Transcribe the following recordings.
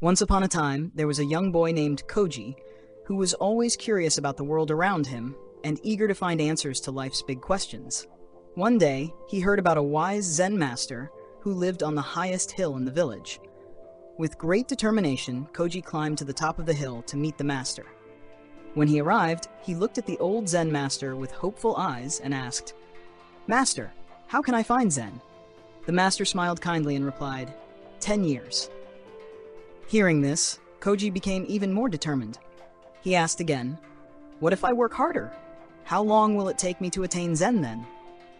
Once upon a time, there was a young boy named Koji who was always curious about the world around him and eager to find answers to life's big questions. One day, he heard about a wise Zen master who lived on the highest hill in the village. With great determination, Koji climbed to the top of the hill to meet the master. When he arrived, he looked at the old Zen master with hopeful eyes and asked, "Master, how can I find Zen?" The master smiled kindly and replied, 10 years. Hearing this, Koji became even more determined. He asked again, "What if I work harder? How long will it take me to attain Zen then?"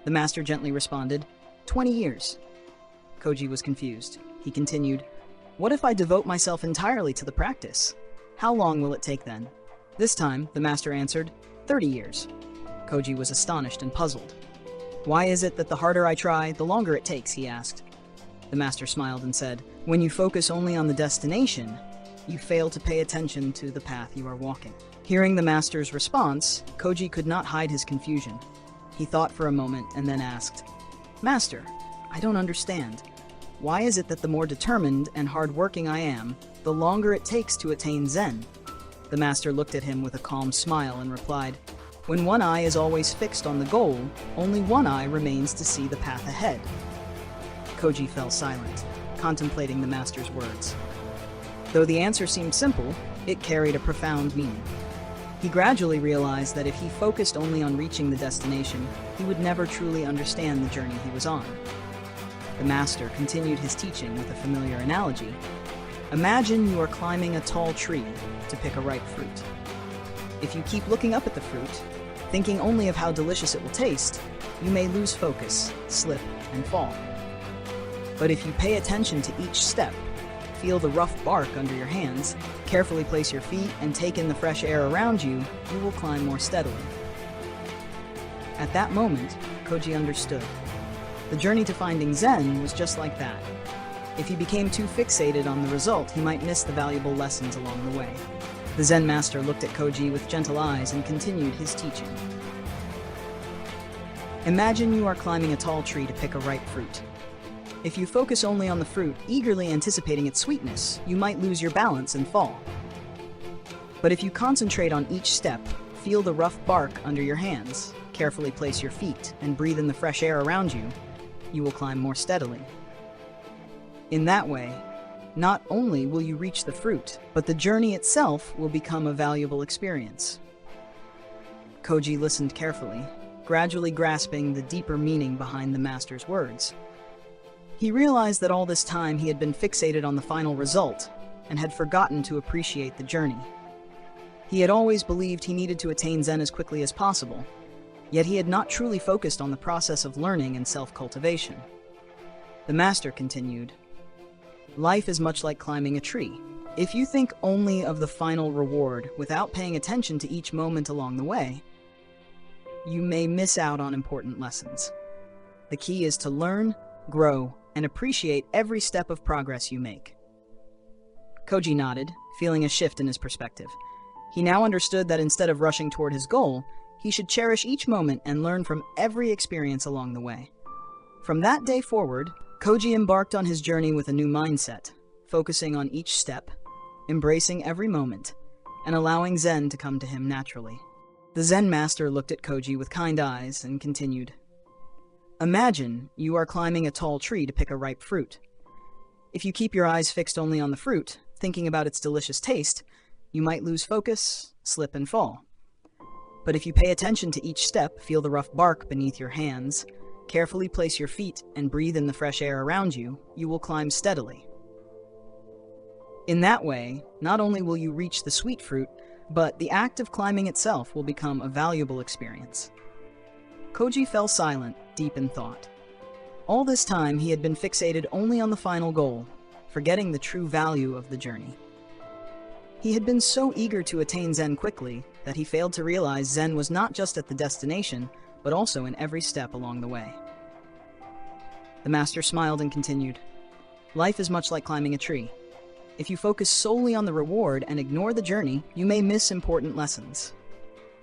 The master gently responded, 20 years. Koji was confused. He continued, "What if I devote myself entirely to the practice? How long will it take then?" This time, the master answered, 30 years. Koji was astonished and puzzled. "Why is it that the harder I try, the longer it takes?" he asked. The master smiled and said, "When you focus only on the destination, you fail to pay attention to the path you are walking." Hearing the master's response, Koji could not hide his confusion. He thought for a moment and then asked, "Master, I don't understand. Why is it that the more determined and hard-working I am, the longer it takes to attain Zen?" The master looked at him with a calm smile and replied, "When one eye is always fixed on the goal, only one eye remains to see the path ahead." Koji fell silent, contemplating the master's words. Though the answer seemed simple, it carried a profound meaning. He gradually realized that if he focused only on reaching the destination, he would never truly understand the journey he was on. The master continued his teaching with a familiar analogy. Imagine you are climbing a tall tree to pick a ripe fruit. If you keep looking up at the fruit, thinking only of how delicious it will taste, you may lose focus, slip, and fall. But if you pay attention to each step, feel the rough bark under your hands, carefully place your feet, and take in the fresh air around you, you will climb more steadily. At that moment, Koji understood. The journey to finding Zen was just like that. If he became too fixated on the result, he might miss the valuable lessons along the way. The Zen master looked at Koji with gentle eyes and continued his teaching. Imagine you are climbing a tall tree to pick a ripe fruit. If you focus only on the fruit, eagerly anticipating its sweetness, you might lose your balance and fall. But if you concentrate on each step, feel the rough bark under your hands, carefully place your feet, and breathe in the fresh air around you, you will climb more steadily. In that way, not only will you reach the fruit, but the journey itself will become a valuable experience. Koji listened carefully, gradually grasping the deeper meaning behind the master's words. He realized that all this time he had been fixated on the final result and had forgotten to appreciate the journey. He had always believed he needed to attain Zen as quickly as possible, yet he had not truly focused on the process of learning and self-cultivation. The master continued, "Life is much like climbing a tree. If you think only of the final reward without paying attention to each moment along the way, you may miss out on important lessons. The key is to learn, grow, and appreciate every step of progress you make." Koji nodded, feeling a shift in his perspective. He now understood that instead of rushing toward his goal, he should cherish each moment and learn from every experience along the way. From that day forward, Koji embarked on his journey with a new mindset, focusing on each step, embracing every moment, and allowing Zen to come to him naturally. The Zen master looked at Koji with kind eyes and continued, "Imagine you are climbing a tall tree to pick a ripe fruit. If you keep your eyes fixed only on the fruit, thinking about its delicious taste, you might lose focus, slip, and fall. But if you pay attention to each step, feel the rough bark beneath your hands, carefully place your feet, and breathe in the fresh air around you, you will climb steadily. In that way, not only will you reach the sweet fruit, but the act of climbing itself will become a valuable experience." Koji fell silent, deep in thought. All this time, he had been fixated only on the final goal, forgetting the true value of the journey. He had been so eager to attain Zen quickly that he failed to realize Zen was not just at the destination, but also in every step along the way. The master smiled and continued, "Life is much like climbing a tree. If you focus solely on the reward and ignore the journey, you may miss important lessons.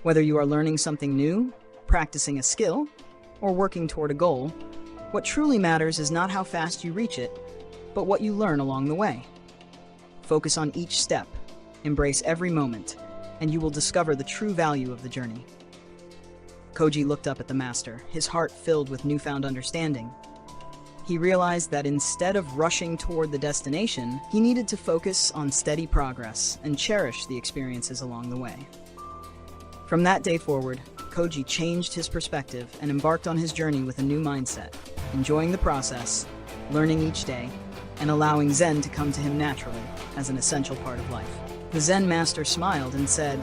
Whether you are learning something new, practicing a skill, or working toward a goal, what truly matters is not how fast you reach it, but what you learn along the way. Focus on each step, embrace every moment, and you will discover the true value of the journey. Koji looked up at the master, his heart filled with newfound understanding. He realized that instead of rushing toward the destination, he needed to focus on steady progress and cherish the experiences along the way. From that day forward, Koji changed his perspective and embarked on his journey with a new mindset, enjoying the process, learning each day, and allowing Zen to come to him naturally as an essential part of life. The Zen master smiled and said,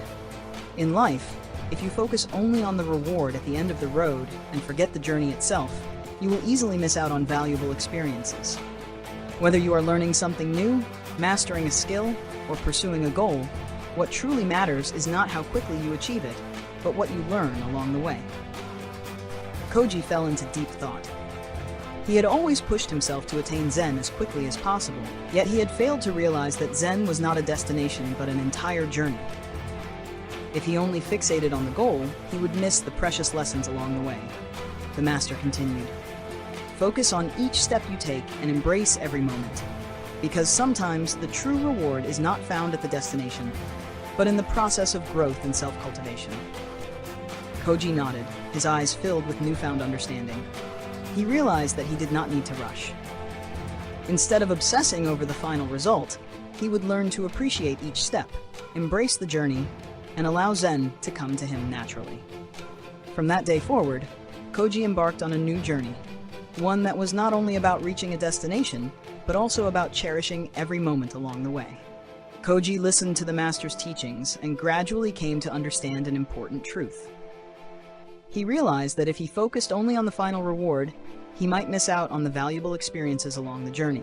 "In life, if you focus only on the reward at the end of the road and forget the journey itself, you will easily miss out on valuable experiences. Whether you are learning something new, mastering a skill, or pursuing a goal, what truly matters is not how quickly you achieve it, but what you learn along the way." Koji fell into deep thought. He had always pushed himself to attain Zen as quickly as possible, yet he had failed to realize that Zen was not a destination but an entire journey. If he only fixated on the goal, he would miss the precious lessons along the way. The master continued, "Focus on each step you take and embrace every moment, because sometimes the true reward is not found at the destination, but in the process of growth and self-cultivation." Koji nodded, his eyes filled with newfound understanding. He realized that he did not need to rush. Instead of obsessing over the final result, he would learn to appreciate each step, embrace the journey, and allow Zen to come to him naturally. From that day forward, Koji embarked on a new journey, one that was not only about reaching a destination, but also about cherishing every moment along the way. Koji listened to the master's teachings and gradually came to understand an important truth. He realized that if he focused only on the final reward, he might miss out on the valuable experiences along the journey.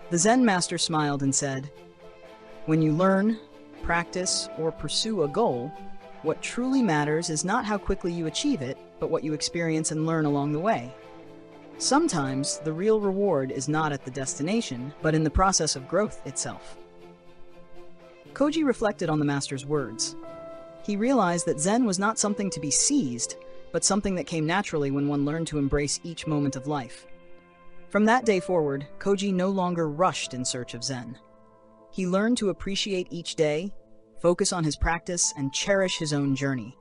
The Zen master smiled and said, "When you learn, practice, or pursue a goal, what truly matters is not how quickly you achieve it, but what you experience and learn along the way. Sometimes the real reward is not at the destination, but in the process of growth itself." Koji reflected on the master's words. He realized that Zen was not something to be seized, but something that came naturally when one learned to embrace each moment of life. From that day forward, Koji no longer rushed in search of Zen. He learned to appreciate each day, focus on his practice, and cherish his own journey.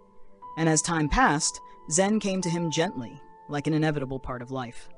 And as time passed, Zen came to him gently, like an inevitable part of life.